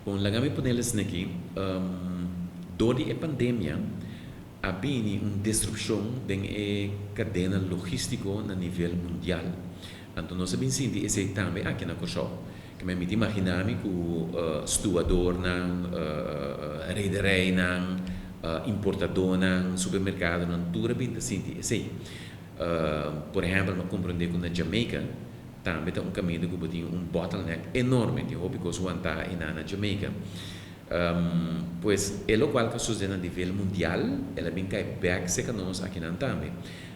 Bom, lagami poneles aqui, durante a pandemia, havia uma disrupção da cadeia logística a nível mundial. Então, nós sabemos que esse também aqui na Corsó. Que me imaginar que o estuador, rederei, importador, supermercado, tudo bem assim, esse. Por exemplo, eu compreendo que na Jamaica também tem caminho que tem bottleneck enorme, porque o está na Jamaica. Pues é o qual que sucede a nível mundial, ela vem cair back seca nós aqui na também.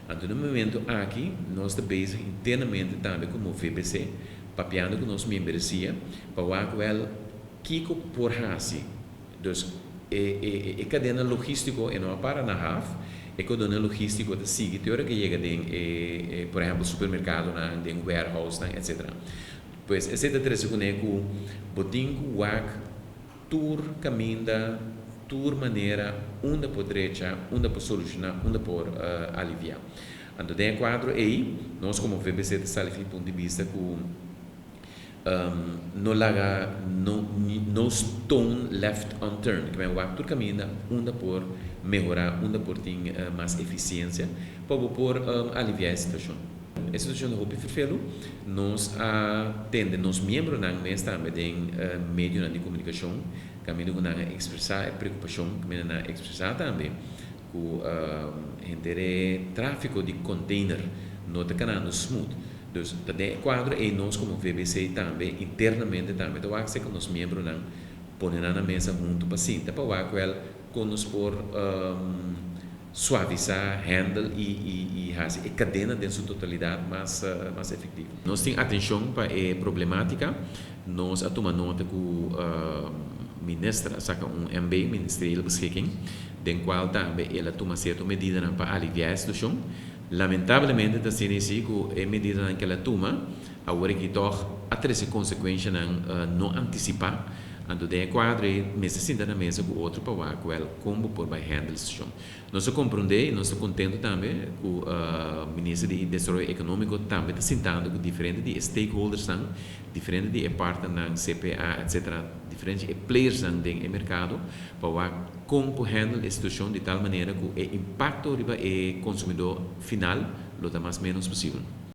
Então, no momento aqui, nós estamos internamente também como VBC, papiando com nossos membresia, para o ela kiko por hasi. Dus e cadena logístico e não para na half, e cadena logístico da sigue teoria que chega de por exemplo supermercado na de warehouse na etc. Pois esse da três com o botinho wak tour caminda tour maneira onde poderia onde por solucionar onde por aliviar. Então tem quadro aí nós como VBC de Salif ponto de vista com no stone left unturned, que é o ato caminho onde por melhorar, onde por ter mais eficiência, para por aliviar a situação. A situação do hobby perfeito, nós atende nos membros na mês também em meio de comunicação, caminho na expressar a preocupação, caminho na expressar também com tráfego de container, não está canando smooth. Dus dat quadro e nós como VBC também internamente também então acho que nós membros não põem na mesa junto para sim para o qual com nos por suavizar handle e a cadena de sua totalidade mais efetiva. Nós temos atenção para a problemática, nós tomamos nota que o ministro saca MB ministerial beschikking, den qual também ela toma certa medida para aliviar a situação. Lamentavelmente, da CNC, que a medida que ela toma, agora que há três consequências não antecipar, então tem quadro e mesa sentar na mesa com outro para o qual como por vai handle isso. Nós compreendemos, nós estamos contentes também que o ministro de Desenvolvimento Econômico também está sentando com diferentes de stakeholders, diferentes de partners, CPA, etc., diferentes players no mercado para como handle a situação de tal maneira que o impacto sobre o consumidor final lo mais menos possível.